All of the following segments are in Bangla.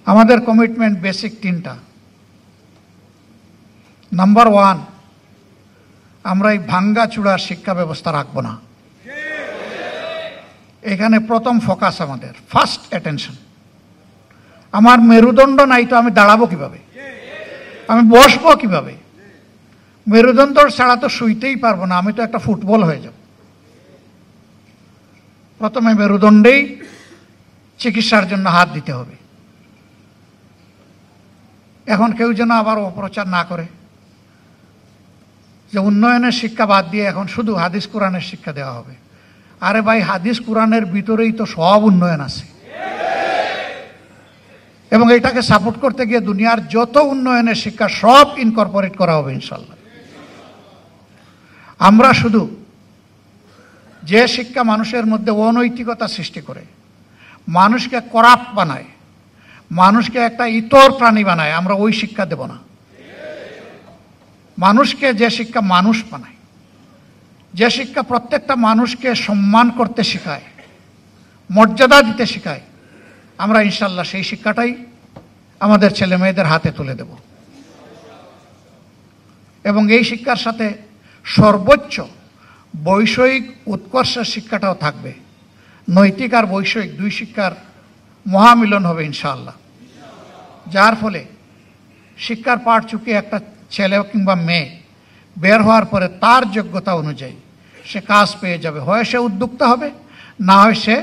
আমাদের কমিটমেন্ট বেসিক তিনটা। নাম্বার 1, আমরা এই ভাঙ্গা চূড়ার শিক্ষা ব্যবস্থা রাখবো না। এখানে প্রথম ফোকাস, আমাদের ফার্স্ট অ্যাটেনশন। আমার মেরুদণ্ড নাই তো আমি দাঁড়াবো কিভাবে, আমি বসবো কিভাবে? মেরুদণ্ড ছাড়া তো শুইতেই পারবো না, আমি তো একটা ফুটবল হয়ে যাব। প্রথমে মেরুদণ্ডেই চিকিৎসার জন্য হাত দিতে হবে। এখন কেউ যেন আবার অপপ্রচার না করে যে উন্নয়নের শিক্ষা বাদ দিয়ে এখন শুধু হাদিস কোরআনের শিক্ষা দেওয়া হবে। আরে ভাই, হাদিস কোরআনের ভিতরেই তো সব উন্নয়ন আছে, এবং এটাকে সাপোর্ট করতে গিয়ে দুনিয়ার যত উন্নয়নের শিক্ষা সব ইনকর্পোরেট করা হবে ইনশাল্লাহ। আমরা শুধু যে শিক্ষা মানুষের মধ্যে অনৈতিকতা সৃষ্টি করে, মানুষকে করাপ্ট বানায়, মানুষকে একটা ইতর প্রাণী বানায়, আমরা ওই শিক্ষা দেব না। মানুষকে যে শিক্ষা মানুষ বানায়, যে শিক্ষা প্রত্যেকটা মানুষকে সম্মান করতে শেখায়, মর্যাদা দিতে শেখায়, আমরা ইনশাল্লাহ সেই শিক্ষাটাই আমাদের ছেলে মেয়েদের হাতে তুলে দেব। এবং এই শিক্ষার সাথে সর্বোচ্চ বৈষয়িক উৎকর্ষের শিক্ষাটাও থাকবে। নৈতিক আর বৈষয়িক দুই শিক্ষার মহামিলন হবে ইনশাআল্লাহ, যার ফলে শিক্ষার পাঠ চুকে একটা ছেলে কিংবা মেয়ে বের হওয়ার পরে তার যোগ্যতা অনুযায়ী সে কাজ পেয়ে যাবে। হয় সে উদ্যোক্তা হবে, না হয় সে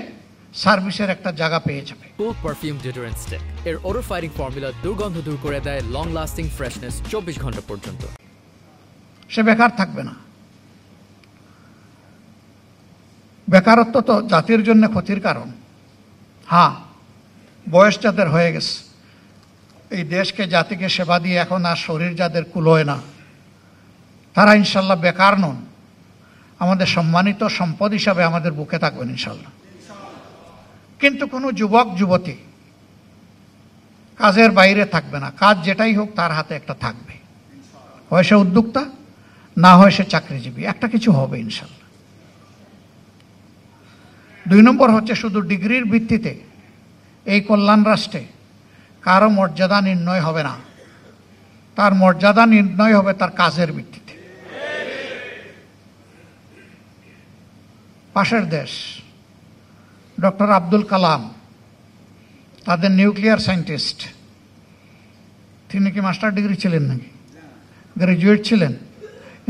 সার্ভিসের একটা জায়গা পেয়ে যাবে। কোক পারফিউম ডিওডোরেন্ট স্টিক এর ওডর ফাইটিং ফর্মুলা দুর্গন্ধ দূর করে দেয়, লং লাস্টিং ফ্রেশনেস 24 ঘন্টা পর্যন্ত। সে বেকার থাকবে না। বেকারত্ব তো জাতির জন্য ক্ষতির কারণ। হ্যাঁ, বয়স যাদের হয়ে গেছে, এই দেশকে জাতিকে সেবা দিয়ে এখন আর শরীর যাদের কুলোয় না, তারা ইনশাল্লাহ বেকার নন, আমাদের সম্মানিত সম্পদ হিসাবে আমাদের বুকে থাকবেন ইনশাল্লাহ। কিন্তু কোনো যুবক যুবতী কাজের বাইরে থাকবে না, কাজ যেটাই হোক তার হাতে একটা থাকবে। হয় সে উদ্যোক্তা, না হয় সে চাকরিজীবী, একটা কিছু হবে ইনশাল্লাহ। 2 নম্বর হচ্ছে, শুধু ডিগ্রির ভিত্তিতে এই কল্যাণ রাষ্ট্রে কারো মর্যাদা নির্ণয় হবে না, তার মর্যাদা নির্ণয় হবে তার কাজের ভিত্তিতে। পাশের দেশ ডক্টর আব্দুল কালাম, তাদের নিউক্লিয়ার সায়েন্টিস্ট, তিনি কি মাস্টার ডিগ্রি ছিলেন নাকি? গ্র্যাজুয়েট ছিলেন,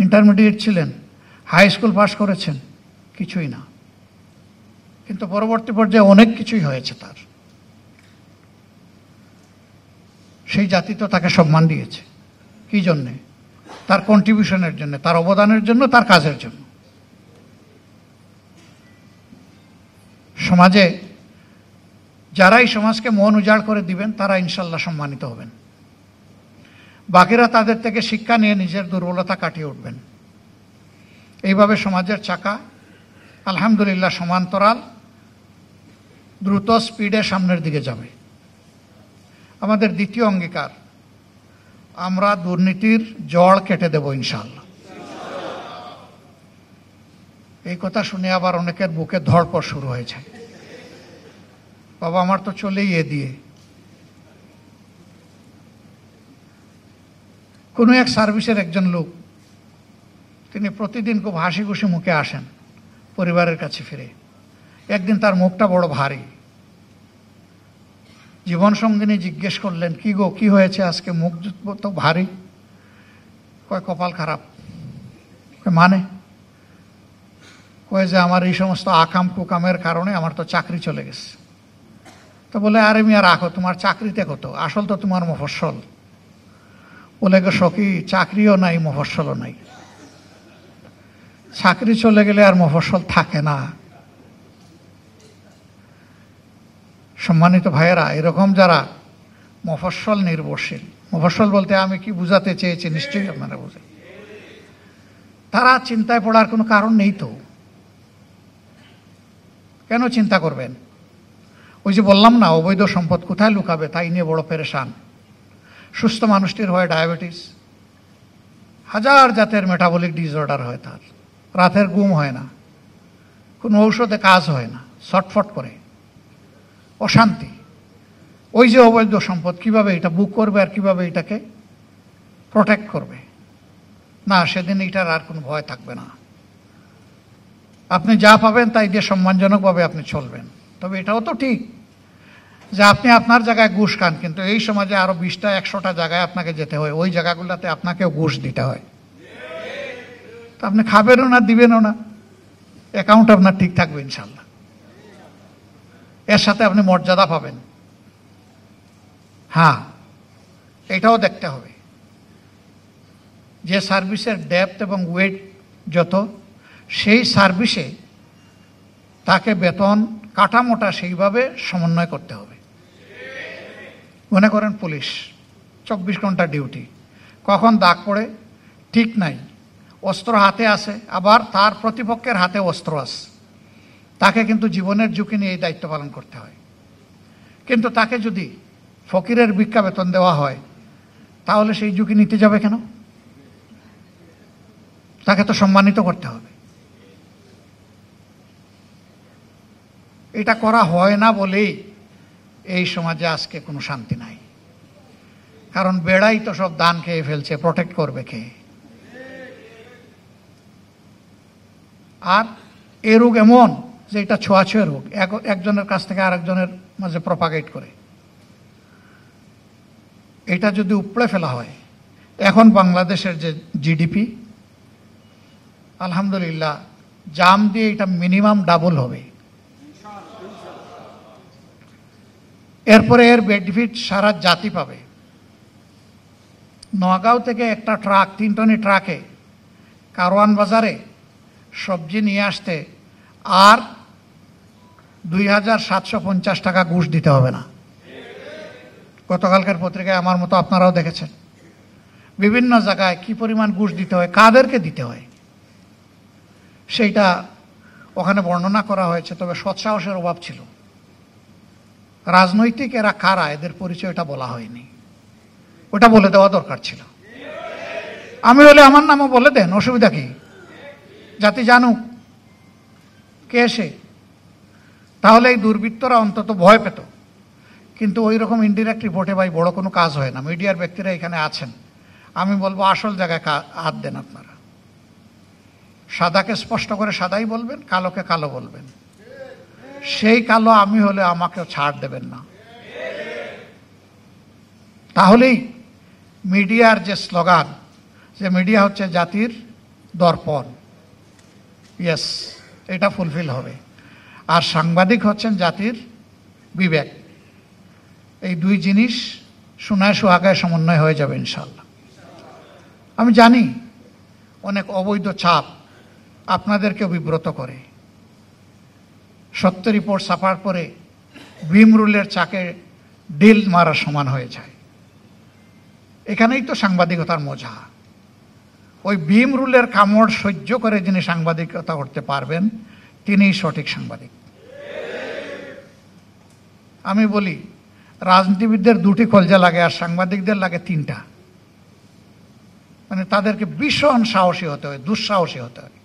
ইন্টারমিডিয়েট ছিলেন, হাই স্কুল পাস করেছেন? কিছুই না। কিন্তু পরবর্তী পর্যায়ে অনেক কিছুই হয়েছে তার। সেই জাতি তো তাকে সম্মান দিয়েছে। কি জন্যে? তার কন্ট্রিবিউশনের জন্য, তার অবদানের জন্য, তার কাজের জন্য। সমাজে যারাই সমাজকে মন উজাড় করে দিবেন তারা ইনশাল্লাহ সম্মানিত হবেন। বাকিরা তাদের থেকে শিক্ষা নিয়ে নিজের দুর্বলতা কাটিয়ে উঠবেন। এইভাবে সমাজের চাকা আলহামদুলিল্লাহ সমান্তরাল দ্রুত স্পিডে সামনের দিকে যাবে। আমাদের দ্বিতীয় অঙ্গীকার, আমরা দুর্নীতির জড় কেটে দেব ইনশাআল্লাহ। এই কথা শুনে আবার অনেকের বুকে ধড়পড় শুরু হয়েছে, বাবা আমার তো চলেই এ দিয়ে। কোনো এক সার্ভিসের একজন লোক, তিনি প্রতিদিন খুব হাসি খুশি মুখে আসেন পরিবারের কাছে ফিরে। একদিন তার মুখটা বড় ভারী। জীবন সঙ্গিনী জিজ্ঞেস করলেন, কি গো, কি হয়েছে আজকে মুখ তো ভারী? কয় কপাল খারাপ। মানে? কয় যে আমার এই সমস্ত আকাম কুকামের কারণে আমার তো চাকরি চলে গেছে। তো বলে, আরে মিয়া রাখো, তোমার চাকরিতে কত, আসল তো তোমার মফস্বল। বলে গো সখী, চাকরিও নাই মফস্বলও নাই। চাকরি চলে গেলে আর মফস্বল থাকে না। সম্মানিত ভাইয়েরা, এরকম যারা মফস্বল নির্ভরশীল, মফস্বল বলতে আমি কি বুঝাতে চেয়েছি নিশ্চয়ই আপনারা বুঝেন, তারা চিন্তায় পড়ার কোনো কারণ নেই। তো কেন চিন্তা করবেন? ওই যে বললাম না, অবৈধ সম্পদ কোথায় লুকাবে তাই নিয়ে বড় পেরেশান। সুস্থ মানুষটির হয় ডায়াবেটিস, হাজার জাতের মেটাবলিক ডিসঅর্ডার হয়, তার রাতের ঘুম হয় না, কোনো ঔষধে কাজ হয় না, ছটফট করে, অশান্তি। ওই যে অবৈধ সম্পদ কিভাবে এটা বুক করবে আর কিভাবে এটাকে প্রোটেক্ট করবে, না সেদিন এটার আর কোনো ভয় থাকবে না। আপনি যা পাবেন তাই দিয়ে সম্মানজনকভাবে আপনি চলবেন। তবে এটাও তো ঠিক যে আপনি আপনার জায়গায় ঘুষ খান, কিন্তু এই সমাজে আরো 20টা 100টা জায়গায় আপনাকে যেতে হয়, ওই জায়গাগুলোতে আপনাকেও ঘুষ দিতে হয়। তো আপনি খাবেনও না, দিবেনও না, অ্যাকাউন্ট আপনার ঠিক থাকবে ইনশাল্লাহ। এর সাথে আপনি মর্যাদা পাবেন। হ্যাঁ, এটাও দেখতে হবে যে সার্ভিসের ডেপথ এবং ওয়েট যত, সেই সার্ভিসে তাকে বেতন কাঠামোটা সেইভাবে সমন্বয় করতে হবে। মনে করেন পুলিশ 24 ঘন্টা ডিউটি, কখন দাগ পড়ে ঠিক নাই, অস্ত্র হাতে আছে, আবার তার প্রতিপক্ষের হাতে অস্ত্র আছে, তাকে কিন্তু জীবনের ঝুঁকি নিয়ে এই দায়িত্ব পালন করতে হয়। কিন্তু তাকে যদি ফকিরের ভিক্ষা বেতন দেওয়া হয়, তাহলে সেই ঝুঁকি নিতে যাবে কেন? তাকে তো সম্মানিত করতে হবে। এটা করা হয় না বলেই এই সমাজে আজকে কোনো শান্তি নাই। কারণ বেড়াই তো সব দান খেয়ে ফেলছে, প্রোটেক্ট করবে কে? আর এ রোগ এমন যে এটা ছোঁয়াছুঁয়ে রোগ, একজনের কাছ থেকে আরেকজনের মাঝে প্রপাগেট করে। এটা যদি উপড়ে ফেলা হয়, এখন বাংলাদেশের যে জিডিপি, আলহামদুলিল্লাহ জাম দিয়ে এটা মিনিমাম ডাবল হবে। এরপরে এর বেনিফিট সারা জাতি পাবে। নোয়াগাঁও থেকে একটা ট্রাক, 3 টনি ট্রাকে কারওয়ান বাজারে সবজি নিয়ে আসতে আর 2750 টাকা ঘুষ দিতে হবে না। গতকালকের পত্রিকায় আমার মতো আপনারাও দেখেছেন বিভিন্ন জায়গায় কি পরিমাণ ঘুষ দিতে হয়, কাদেরকে দিতে হয় সেইটা ওখানে বর্ণনা করা হয়েছে। তবে সৎসাহসের অভাব ছিল। রাজনৈতিক এরা কারা, এদের পরিচয়টা বলা হয়নি, ওটা বলে দেওয়া দরকার ছিল। আমি হলে আমার নামও বলে দেন, অসুবিধা কি? জাতি জানুক কে সে, তাহলে এই দুর্বৃত্তরা অন্তত ভয় পেত। কিন্তু ওই রকম ইনডিরেক্ট রিপোর্টে ভাই বড় কোনো কাজ হয় না। মিডিয়ার ব্যক্তিরা এখানে আছেন, আমি বলবো আসল জায়গায় হাত দেন আপনারা। সাদাকে স্পষ্ট করে সাদাই বলবেন, কালোকে কালো বলবেন। সেই কালো আমি হলে আমাকেও ছাড় দেবেন না। তাহলেই মিডিয়ার যে স্লোগান, যে মিডিয়া হচ্ছে জাতির দর্পণ, ইয়েস, এটা ফুলফিল হবে। আর সাংবাদিক হচ্ছেন জাতির বিবেক। এই দুই জিনিস সোনায় সোহাগায় সমন্বয় হয়ে যাবে ইনশাল্লাহ। আমি জানি অনেক অবৈধ চাপ আপনাদেরকে বিব্রত করে। সত্য রিপোর্ট ছাপার পরে ভীম রুলের চাকে ডিল মারার সমান হয়ে যায়। এখানেই তো সাংবাদিকতার মজা। ওই ভীম রুলের কামড় সহ্য করে যিনি সাংবাদিকতা করতে পারবেন, তিনিই সঠিক সাংবাদিক। আমি বলি রাজনীতিবিদদের 2টি কলজা লাগে, আর সাংবাদিকদের লাগে 3টা। মানে তাদেরকে ভীষণ সাহসী হতে হয়, দুঃসাহসী হতে হয়।